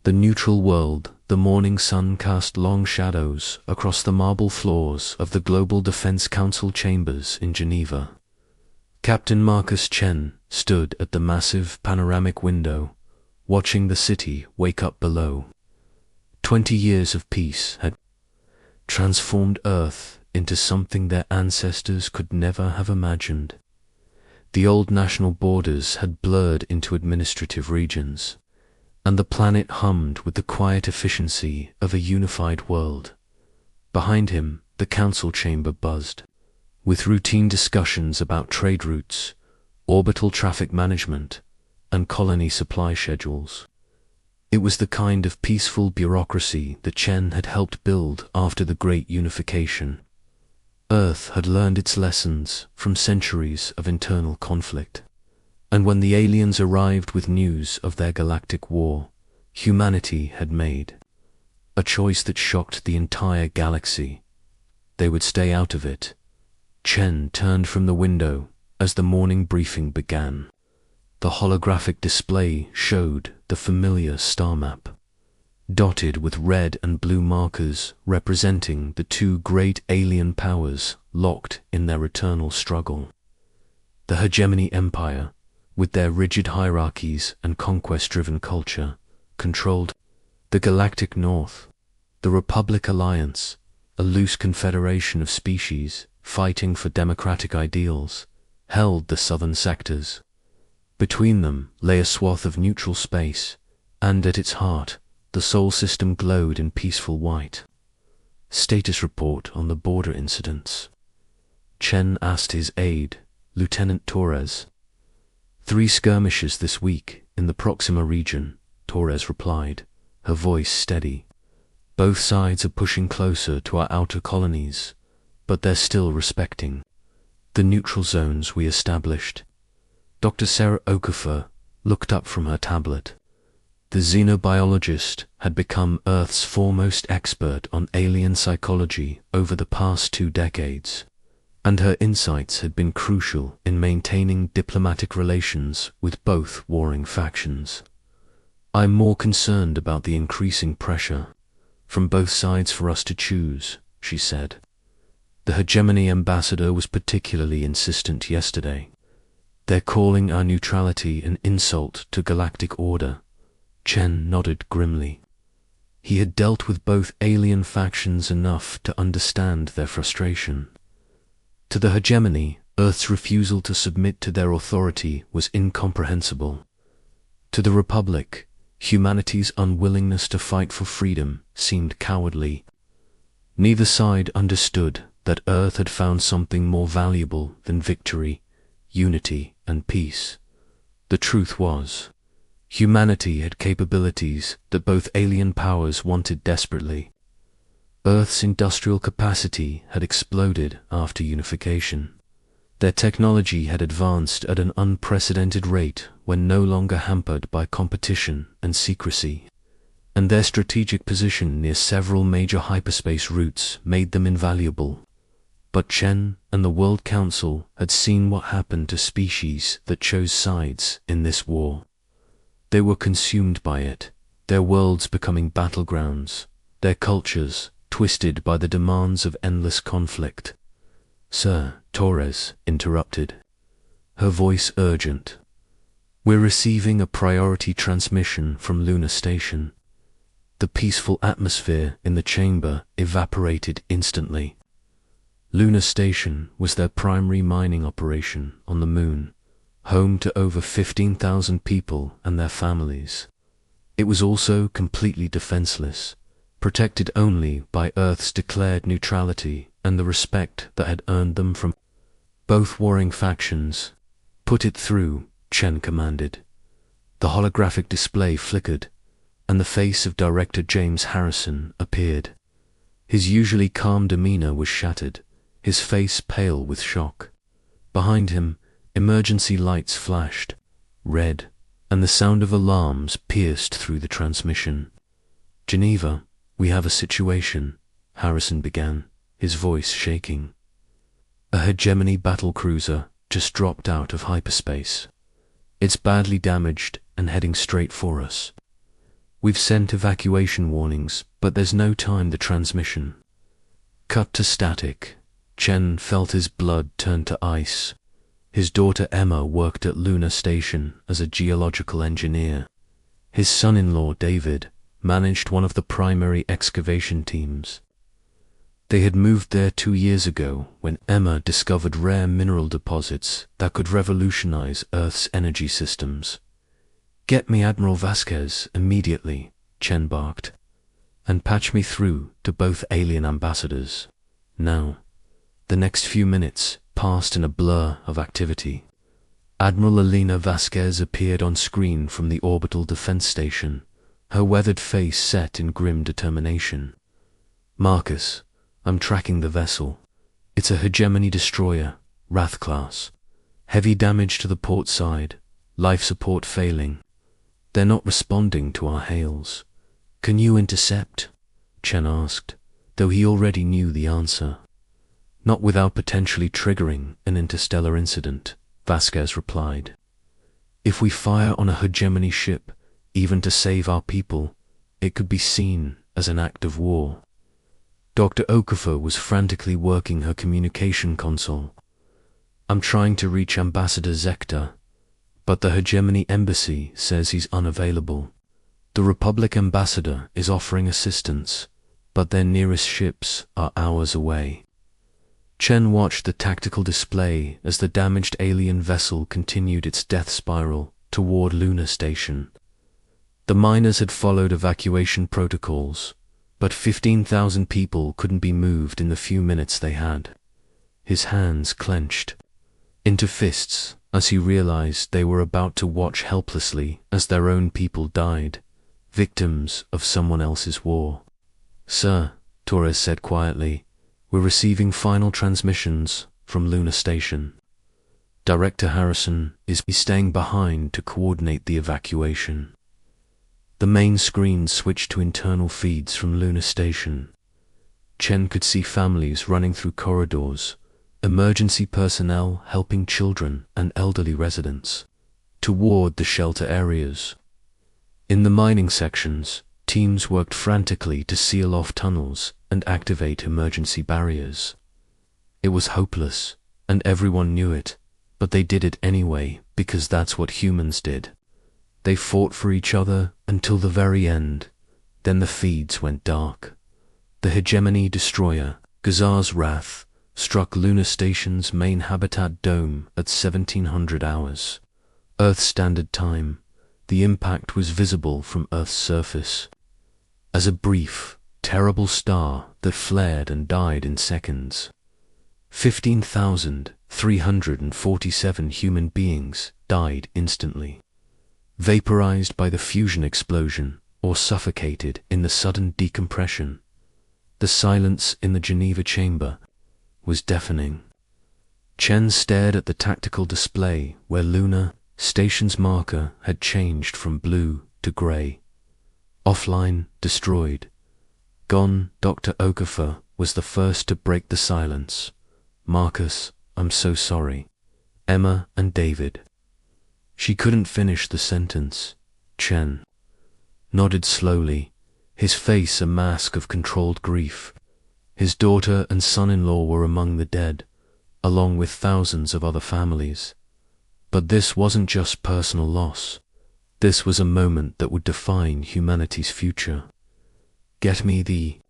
The neutral world, the morning sun cast long shadows across the marble floors of the Global Defense Council chambers in Geneva. Captain Marcus Chen stood at the massive panoramic window, watching the city wake up below. 20 years of peace had transformed Earth into something their ancestors could never have imagined. The old national borders had blurred into administrative regions, and the planet hummed with the quiet efficiency of a unified world. Behind him, the council chamber buzzed, with routine discussions about trade routes, orbital traffic management, and colony supply schedules. It was the kind of peaceful bureaucracy that Chen had helped build after the Great Unification. Earth had learned its lessons from centuries of internal conflict, and when the aliens arrived with news of their galactic war, humanity had made a choice that shocked the entire galaxy. They would stay out of it. Chen turned from the window as the morning briefing began. The holographic display showed the familiar star map, dotted with red and blue markers representing the two great alien powers locked in their eternal struggle. The Hegemony Empire, with their rigid hierarchies and conquest-driven culture, controlled the galactic north. The Republic Alliance, a loose confederation of species fighting for democratic ideals, held the southern sectors. Between them lay a swath of neutral space, and at its heart, the Sol system glowed in peaceful white. Status report on the border incidents. Chen asked his aide, Lieutenant Torres. 3 skirmishes this week in the Proxima region, Torres replied, her voice steady. Both sides are pushing closer to our outer colonies, but they're still respecting the neutral zones we established. Dr. Sarah Okafor looked up from her tablet. The xenobiologist had become Earth's foremost expert on alien psychology over the past 2 decades, and her insights had been crucial in maintaining diplomatic relations with both warring factions. I'm more concerned about the increasing pressure from both sides for us to choose, she said. The Hegemony ambassador was particularly insistent yesterday. They're calling our neutrality an insult to galactic order. Chen nodded grimly. He had dealt with both alien factions enough to understand their frustration. To the Hegemony, Earth's refusal to submit to their authority was incomprehensible. To the Republic, humanity's unwillingness to fight for freedom seemed cowardly. Neither side understood that Earth had found something more valuable than victory, unity, and peace. The truth was, humanity had capabilities that both alien powers wanted desperately. Earth's industrial capacity had exploded after unification. Their technology had advanced at an unprecedented rate when no longer hampered by competition and secrecy, and their strategic position near several major hyperspace routes made them invaluable. But Chen and the World Council had seen what happened to species that chose sides in this war. They were consumed by it, their worlds becoming battlegrounds, their cultures twisted by the demands of endless conflict. Sir, Torres interrupted, her voice urgent. We're receiving a priority transmission from Lunar Station. The peaceful atmosphere in the chamber evaporated instantly. Lunar Station was their primary mining operation on the Moon, home to over 15,000 people and their families. It was also completely defenseless, protected only by Earth's declared neutrality and the respect that had earned them from both warring factions. Put it through, Chen commanded. The holographic display flickered, and the face of Director James Harrison appeared. His usually calm demeanor was shattered, his face pale with shock. Behind him, emergency lights flashed, red, and the sound of alarms pierced through the transmission. Geneva, we have a situation, Harrison began, his voice shaking. A Hegemony battlecruiser just dropped out of hyperspace. It's badly damaged and heading straight for us. We've sent evacuation warnings, but there's no time the transmission. Cut to static. Chen felt his blood turn to ice. His daughter Emma worked at Lunar Station as a geological engineer. His son-in-law David managed one of the primary excavation teams. They had moved there 2 years ago when Emma discovered rare mineral deposits that could revolutionize Earth's energy systems. "Get me Admiral Vasquez immediately," Chen barked, "and patch me through to both alien ambassadors. Now." The next few minutes passed in a blur of activity. Admiral Elena Vasquez appeared on screen from the orbital defense station, her weathered face set in grim determination. "Marcus, I'm tracking the vessel. It's a hegemony destroyer, Wrath class. Heavy damage to the port side, life support failing. They're not responding to our hails. Can you intercept?" Chen asked, though he already knew the answer. "Not without potentially triggering an interstellar incident," Vasquez replied. "If we fire on a hegemony ship, even to save our people, it could be seen as an act of war." Dr. Okafor was frantically working her communication console. "I'm trying to reach Ambassador Zector, but the hegemony embassy says he's unavailable. The Republic ambassador is offering assistance, but their nearest ships are hours away." Chen watched the tactical display as the damaged alien vessel continued its death spiral toward Lunar Station. The miners had followed evacuation protocols, but 15,000 people couldn't be moved in the few minutes they had. His hands clenched into fists as he realized they were about to watch helplessly as their own people died, victims of someone else's war. "Sir," Torres said quietly, "we're receiving final transmissions from Lunar Station. Director Harrison is staying behind to coordinate the evacuation." The main screen switched to internal feeds from Lunar Station. Chen could see families running through corridors, emergency personnel helping children and elderly residents toward the shelter areas. In the mining sections, teams worked frantically to seal off tunnels and activate emergency barriers. It was hopeless, and everyone knew it, but they did it anyway because that's what humans did. They fought for each other until the very end. Then the feeds went dark. The hegemony destroyer, Gazar's Wrath, struck Lunar Station's main habitat dome at 1700 hours, Earth Standard Time. The impact was visible from Earth's surface as a brief, terrible star that flared and died in seconds. 15,347 human beings died instantly, vaporized by the fusion explosion or suffocated in the sudden decompression. The silence in the Geneva chamber was deafening. Chen stared at the tactical display where Lunar Station's marker had changed from blue to gray. Offline, destroyed. Gone. Dr. Okafor was the first to break the silence. "Marcus, I'm so sorry. Emma and David." She couldn't finish the sentence. Chen nodded slowly, his face a mask of controlled grief. His daughter and son-in-law were among the dead, along with thousands of other families. But this wasn't just personal loss. This was a moment that would define humanity's future. "Get me the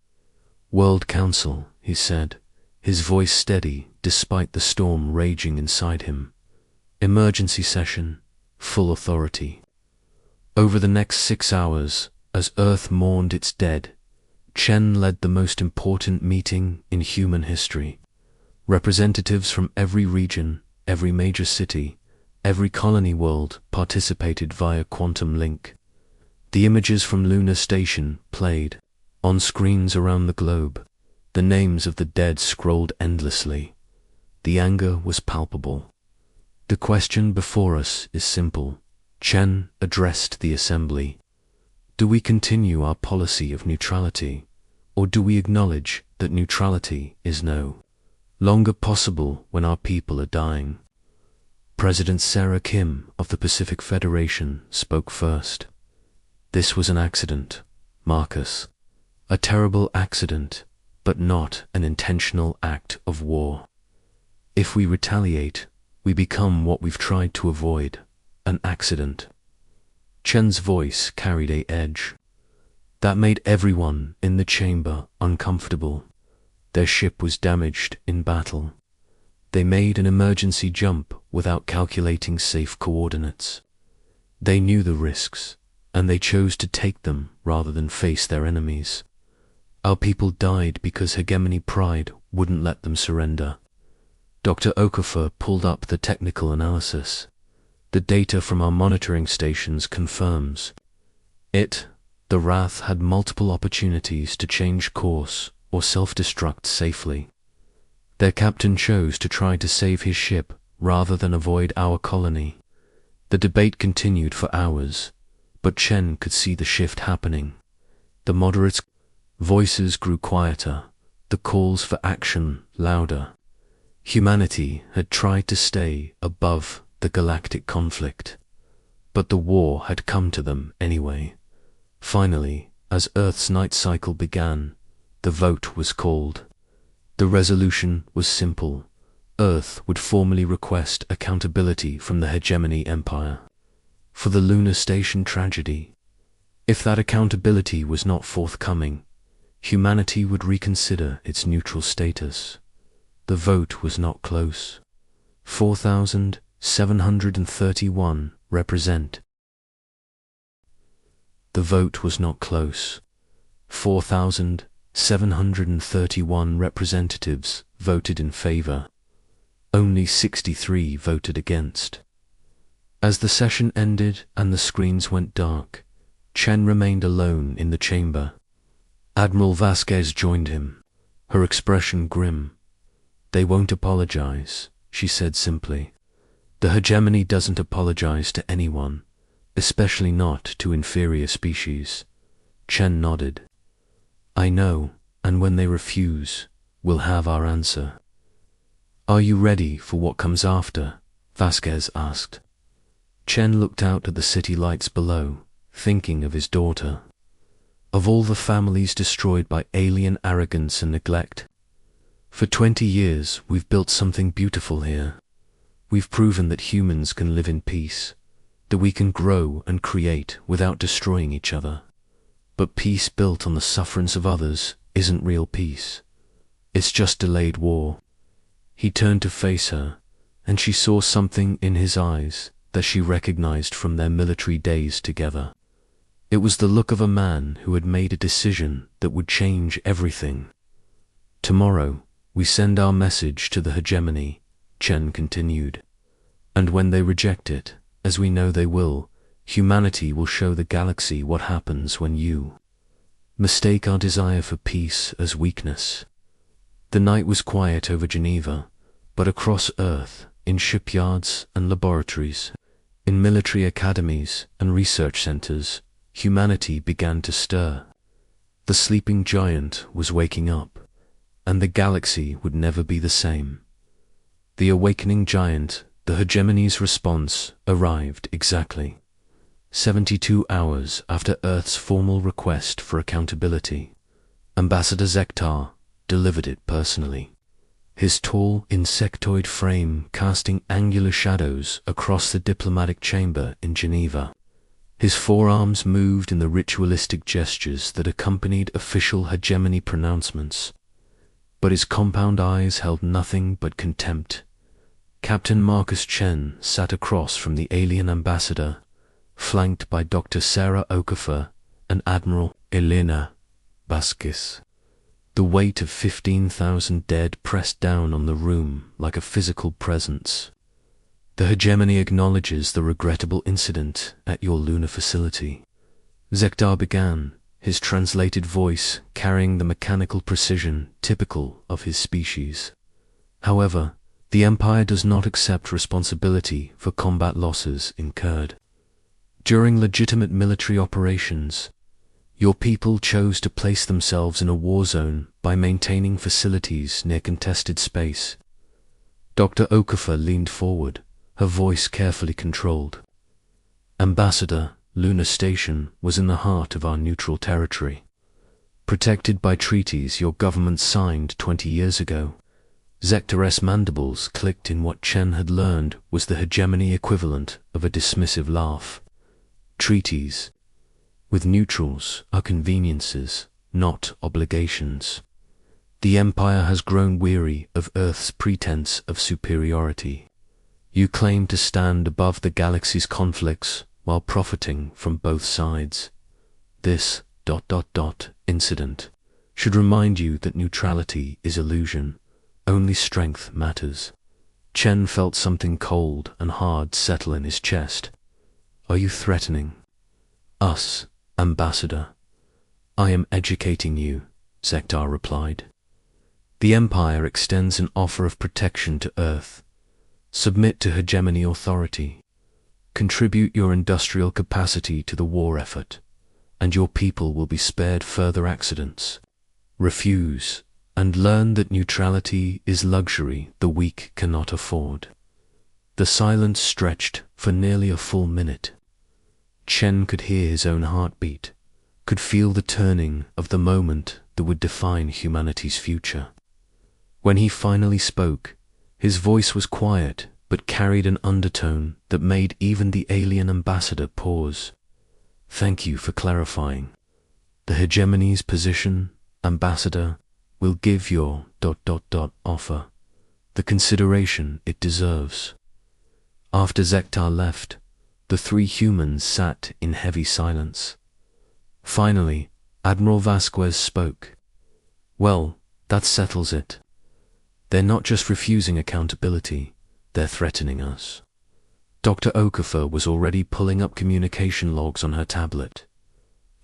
World Council," he said, his voice steady despite the storm raging inside him. "Emergency session, full authority." Over the next 6 hours, as Earth mourned its dead, Chen led the most important meeting in human history. Representatives from every region, every major city, every colony world participated via quantum link. The images from Lunar Station played on screens around the globe, the names of the dead scrolled endlessly. The anger was palpable. "The question before us is simple," Chen addressed the assembly. "Do we continue our policy of neutrality, or do we acknowledge that neutrality is no longer possible when our people are dying?" President Sarah Kim of the Pacific Federation spoke first. This was an accident, Marcus. A terrible accident, but not an intentional act of war. If we retaliate, we become what we've tried to avoid, an accident. Chen's voice carried an edge that made everyone in the chamber uncomfortable. Their ship was damaged in battle. They made an emergency jump without calculating safe coordinates. They knew the risks, and they chose to take them rather than face their enemies. Our people died because hegemony pride wouldn't let them surrender. Dr. Okafor pulled up the technical analysis. The data from our monitoring stations confirms it. The Wrath had multiple opportunities to change course or self-destruct safely. Their captain chose to try to save his ship rather than avoid our colony. The debate continued for hours, but Chen could see the shift happening. The moderates' voices grew quieter, the calls for action louder. Humanity had tried to stay above the galactic conflict, but the war had come to them anyway. Finally, as Earth's night cycle began, the vote was called. The resolution was simple. Earth would formally request accountability from the hegemony empire for the lunar station tragedy. If that accountability was not forthcoming, humanity would reconsider its neutral status. The vote was not close. 4,731 represent. The vote was not close. 4,731 representatives voted in favor. Only 63 voted against. As the session ended and the screens went dark, Chen remained alone in the chamber. Admiral Vasquez joined him, her expression grim. "They won't apologize," she said simply. "The hegemony doesn't apologize to anyone, especially not to inferior species." Chen nodded. "I know, and when they refuse, we'll have our answer." "Are you ready for what comes after?" Vasquez asked. Chen looked out at the city lights below, thinking of his daughter. Of all the families destroyed by alien arrogance and neglect. For 20 years, we've built something beautiful here. We've proven that humans can live in peace, that we can grow and create without destroying each other. But peace built on the sufferance of others isn't real peace. It's just delayed war. He turned to face her, and she saw something in his eyes that she recognized from their military days together. It was the look of a man who had made a decision that would change everything. "Tomorrow, we send our message to the hegemony," Chen continued. "And when they reject it, as we know they will, humanity will show the galaxy what happens when you mistake our desire for peace as weakness." The night was quiet over Geneva, but across Earth, in shipyards and laboratories, in military academies and research centers, humanity began to stir. The sleeping giant was waking up, and the galaxy would never be the same. The awakening giant, the hegemony's response, arrived exactly 72 hours after Earth's formal request for accountability. Ambassador Zektar delivered it personally, his tall insectoid frame casting angular shadows across the diplomatic chamber in Geneva. His forearms moved in the ritualistic gestures that accompanied official hegemony pronouncements, but his compound eyes held nothing but contempt. Captain Marcus Chen sat across from the alien ambassador, flanked by Dr. Sarah Okafor and Admiral Elena Vasquez. The weight of 15,000 dead pressed down on the room like a physical presence. "The hegemony acknowledges the regrettable incident at your lunar facility," Zektar began, his translated voice carrying the mechanical precision typical of his species. "However, the Empire does not accept responsibility for combat losses incurred. During legitimate military operations, your people chose to place themselves in a war zone by maintaining facilities near contested space." Dr. Okafor leaned forward, her voice carefully controlled. "Ambassador, lunar station was in the heart of our neutral territory. Protected by treaties your government signed 20 years ago. Zector's mandibles clicked in what Chen had learned was the hegemony equivalent of a dismissive laugh. Treaties. With neutrals are conveniences, not obligations. The Empire has grown weary of Earth's pretense of superiority. You claim to stand above the galaxy's conflicts while profiting from both sides. This ... incident should remind you that neutrality is illusion. Only strength matters. Chen felt something cold and hard settle in his chest. Are you threatening us, Ambassador? I am educating you, Zector replied. The Empire extends an offer of protection to Earth. Submit to hegemony authority. Contribute your industrial capacity to the war effort, and your people will be spared further accidents. Refuse, and learn that neutrality is luxury the weak cannot afford. The silence stretched for nearly a full minute. Chen could hear his own heartbeat, could feel the turning of the moment that would define humanity's future. When he finally spoke, his voice was quiet but carried an undertone that made even the alien ambassador pause. Thank you for clarifying. The hegemony's position, Ambassador, will give your ... offer the consideration it deserves. After Zector left, the three humans sat in heavy silence. Finally, Admiral Vasquez spoke. Well, that settles it. They're not just refusing accountability, they're threatening us. Dr. Okafor was already pulling up communication logs on her tablet.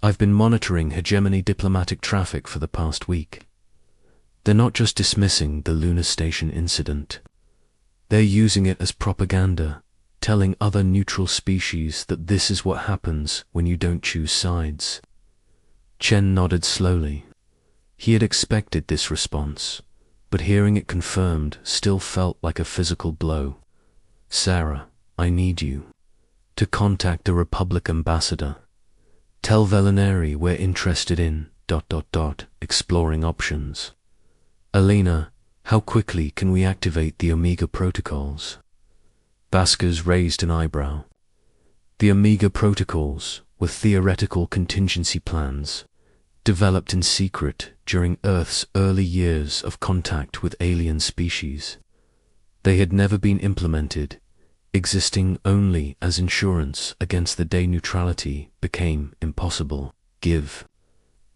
I've been monitoring hegemony diplomatic traffic for the past week. They're not just dismissing the lunar station incident. They're using it as propaganda, telling other neutral species that this is what happens when you don't choose sides. Chen nodded slowly. He had expected this response, but hearing it confirmed still felt like a physical blow. Sarah, I need you to contact the Republic ambassador. Tell Velinari we're interested in ... exploring options. Elena, how quickly can we activate the Omega protocols? Vasquez raised an eyebrow. The Omega protocols were theoretical contingency plans, developed in secret during Earth's early years of contact with alien species. They had never been implemented, existing only as insurance against the day neutrality became impossible. Give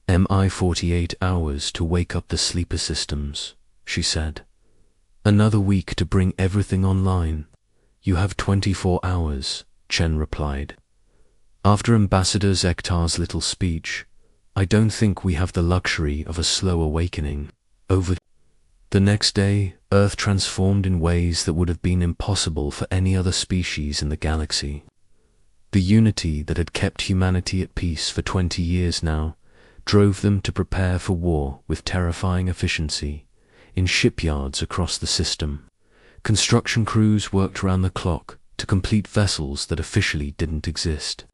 MI 48 hours to wake up the sleeper systems, she said. Another week to bring everything online. You have 24 hours, Chen replied. After Ambassador Zector's little speech, I don't think we have the luxury of a slow awakening. Over the next day, Earth transformed in ways that would have been impossible for any other species in the galaxy. The unity that had kept humanity at peace for 20 years now drove them to prepare for war with terrifying efficiency. In shipyards across the system, construction crews worked round the clock to complete vessels that officially didn't exist.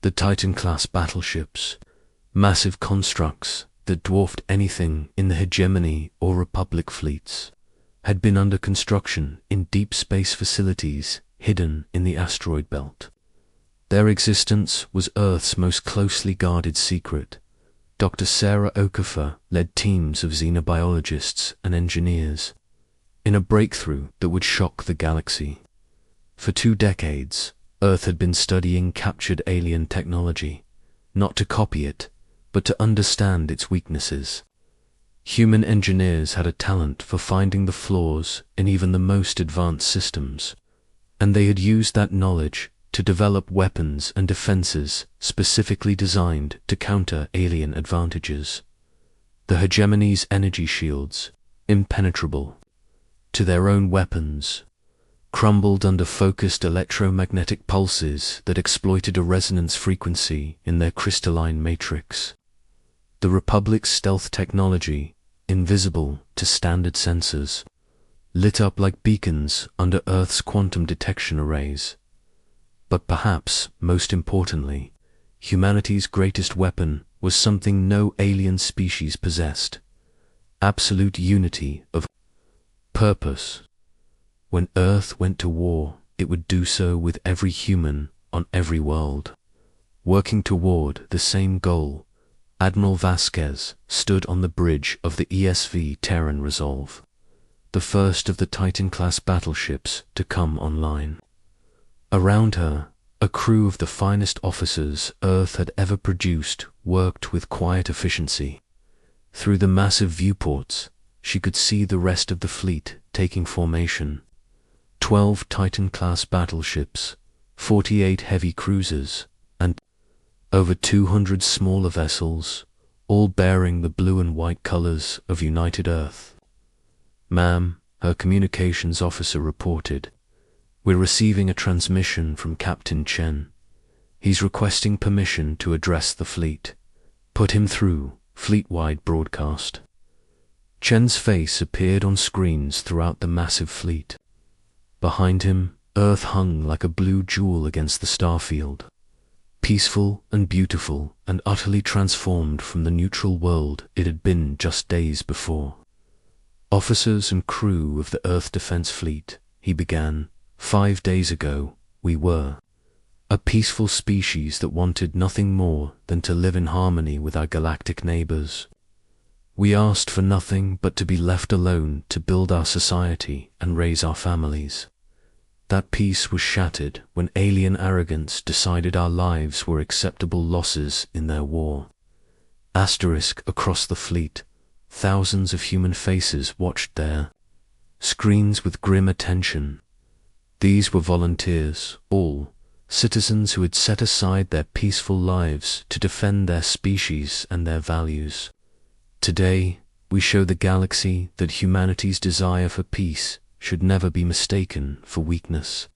The Titan-class battleships, massive constructs that dwarfed anything in the hegemony or Republic fleets, had been under construction in deep space facilities hidden in the asteroid belt. Their existence was Earth's most closely guarded secret. Dr. Sarah Okafor led teams of xenobiologists and engineers in a breakthrough that would shock the galaxy. For 2 decades, Earth had been studying captured alien technology, not to copy it, but to understand its weaknesses. Human engineers had a talent for finding the flaws in even the most advanced systems, and they had used that knowledge to develop weapons and defenses specifically designed to counter alien advantages. The hegemony's energy shields, impenetrable to their own weapons, crumbled under focused electromagnetic pulses that exploited a resonance frequency in their crystalline matrix. The Republic's stealth technology, invisible to standard sensors, lit up like beacons under Earth's quantum detection arrays. But perhaps, most importantly, humanity's greatest weapon was something no alien species possessed: absolute unity of purpose. When Earth went to war, it would do so with every human on every world, working toward the same goal. Admiral Vasquez stood on the bridge of the ESV Terran Resolve, the first of the Titan-class battleships to come online. Around her, a crew of the finest officers Earth had ever produced worked with quiet efficiency. Through the massive viewports, she could see the rest of the fleet taking formation. 12 Titan-class battleships, 48 heavy cruisers, and over 200 smaller vessels, all bearing the blue and white colors of United Earth. "Ma'am," her communications officer reported, "we're receiving a transmission from Captain Chen. He's requesting permission to address the fleet." "Put him through," fleet-wide broadcast. Chen's face appeared on screens throughout the massive fleet. Behind him, Earth hung like a blue jewel against the starfield, peaceful and beautiful and utterly transformed from the neutral world it had been just days before. "Officers and crew of the Earth Defense Fleet," he began, "5 days ago, we were a peaceful species that wanted nothing more than to live in harmony with our galactic neighbors. We asked for nothing but to be left alone to build our society and raise our families. That peace was shattered when alien arrogance decided our lives were acceptable losses in their war." Asterisk across the fleet, thousands of human faces watched their screens with grim attention. These were volunteers, all citizens who had set aside their peaceful lives to defend their species and their values. "Today, we show the galaxy that humanity's desire for peace should never be mistaken for weakness.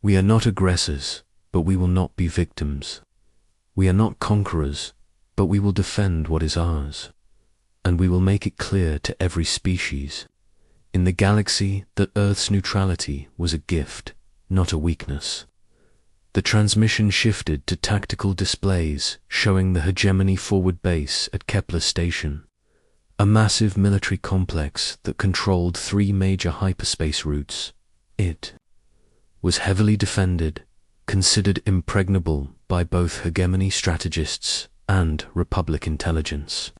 We are not aggressors, but we will not be victims. We are not conquerors, but we will defend what is ours. And we will make it clear to every species in the galaxy that Earth's neutrality was a gift, not a weakness." The transmission shifted to tactical displays showing the Hegemony forward base at Kepler Station, a massive military complex that controlled 3 major hyperspace routes. It was heavily defended, considered impregnable by both Hegemony strategists and Republic intelligence.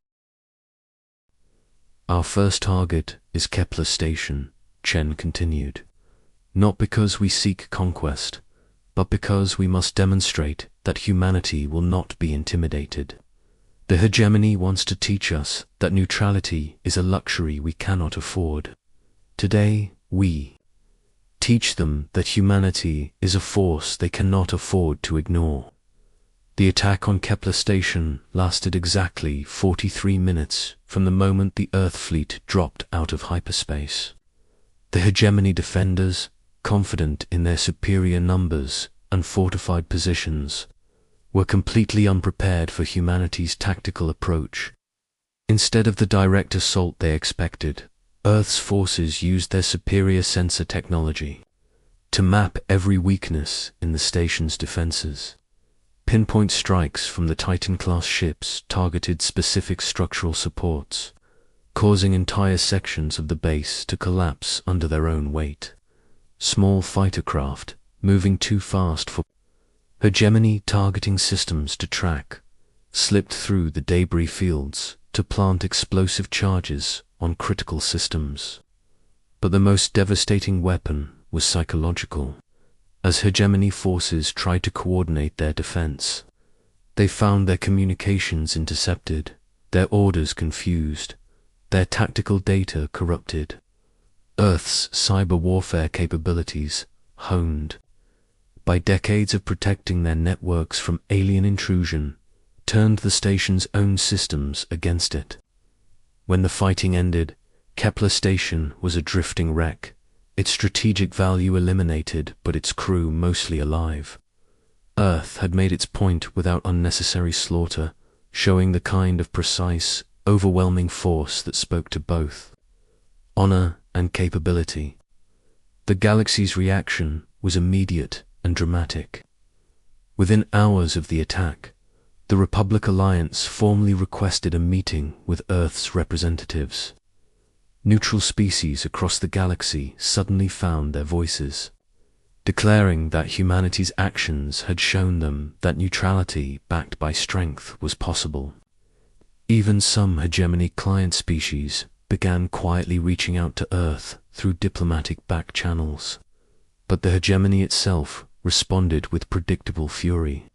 "Our first target is Kepler Station," Chen continued, "not because we seek conquest, but because we must demonstrate that humanity will not be intimidated. The Hegemony wants to teach us that neutrality is a luxury we cannot afford. Today, we teach them that humanity is a force they cannot afford to ignore." The attack on Kepler Station lasted exactly 43 minutes from the moment the Earth fleet dropped out of hyperspace. The Hegemony defenders, confident in their superior numbers and fortified positions, were completely unprepared for humanity's tactical approach. Instead of the direct assault they expected, Earth's forces used their superior sensor technology to map every weakness in the station's defenses. Pinpoint strikes from the Titan-class ships targeted specific structural supports, causing entire sections of the base to collapse under their own weight. Small fighter craft, moving too fast for Hegemony targeting systems to track, slipped through the debris fields to plant explosive charges on critical systems. But the most devastating weapon was psychological. As Hegemony forces tried to coordinate their defense, they found their communications intercepted, their orders confused, their tactical data corrupted. Earth's cyber warfare capabilities, honed by decades of protecting their networks from alien intrusion, turned the station's own systems against it. When the fighting ended, Kepler Station was a drifting wreck, its strategic value eliminated but its crew mostly alive. Earth had made its point without unnecessary slaughter, showing the kind of precise, overwhelming force that spoke to both honor and capability. The galaxy's reaction was immediate and dramatic. Within hours of the attack, the Republic Alliance formally requested a meeting with Earth's representatives. Neutral species across the galaxy suddenly found their voices, declaring that humanity's actions had shown them that neutrality backed by strength was possible. Even some hegemony client species began quietly reaching out to Earth through diplomatic back channels. But the hegemony itself responded with predictable fury.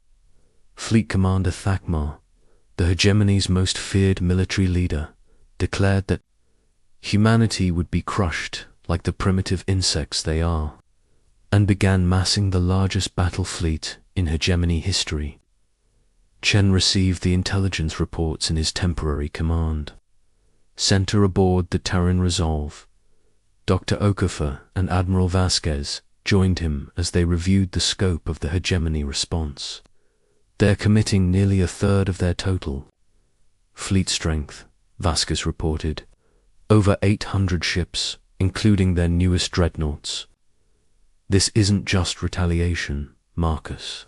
Fleet Commander Thakmar, the hegemony's most feared military leader, declared that humanity would be crushed like the primitive insects they are, and began massing the largest battle fleet in hegemony history. Chen received the intelligence reports in his temporary command. Sent her aboard the Terran Resolve, Dr. Okafor and Admiral Vasquez joined him as they reviewed the scope of the hegemony response. They're committing nearly a third of their total fleet strength, Vasquez reported. Over 800 ships, including their newest dreadnoughts. This isn't just retaliation, Marcus.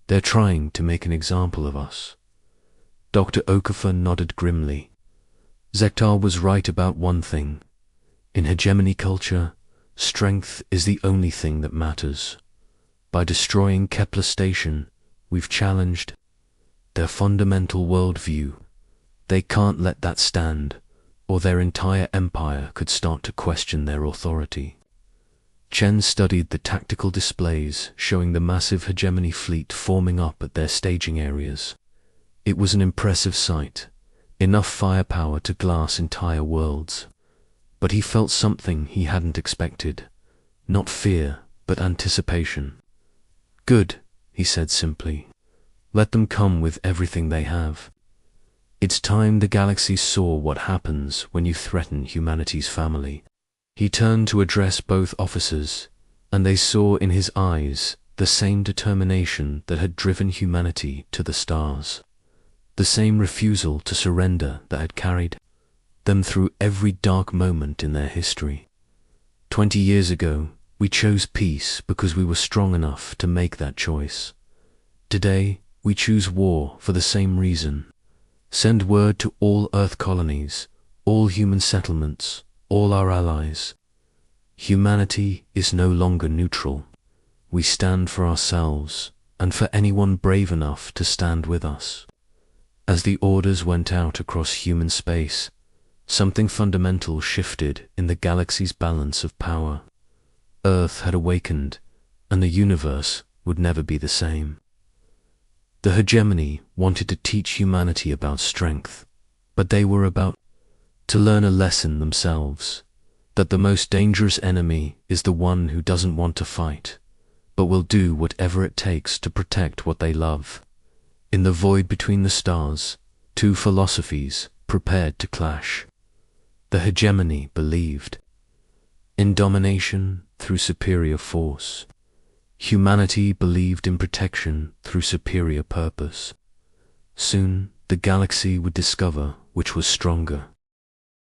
They're trying to make an example of us. Dr. Okafor nodded grimly. Zektar was right about one thing. In hegemony culture, strength is the only thing that matters. By destroying Kepler Station, we've challenged their fundamental worldview. They can't let that stand, or their entire empire could start to question their authority. Chen studied the tactical displays showing the massive hegemony fleet forming up at their staging areas. It was an impressive sight, enough firepower to glass entire worlds. But he felt something he hadn't expected. Not fear, but anticipation. Good, he said simply. Let them come with everything they have. It's time the galaxy saw what happens when you threaten humanity's family. He turned to address both officers, and they saw in his eyes the same determination that had driven humanity to the stars. The same refusal to surrender that had carried them through every dark moment in their history. 20 years ago, we chose peace because we were strong enough to make that choice. Today, we choose war for the same reason. Send word to all Earth colonies, all human settlements, all our allies. Humanity is no longer neutral. We stand for ourselves, and for anyone brave enough to stand with us. As the orders went out across human space, something fundamental shifted in the galaxy's balance of power. Earth had awakened, and the universe would never be the same. The hegemony wanted to teach humanity about strength, but they were about to learn a lesson themselves, that the most dangerous enemy is the one who doesn't want to fight, but will do whatever it takes to protect what they love. In the void between the stars, two philosophies prepared to clash. The hegemony believed in domination through superior force. Humanity believed in protection through superior purpose. Soon, the galaxy would discover which was stronger.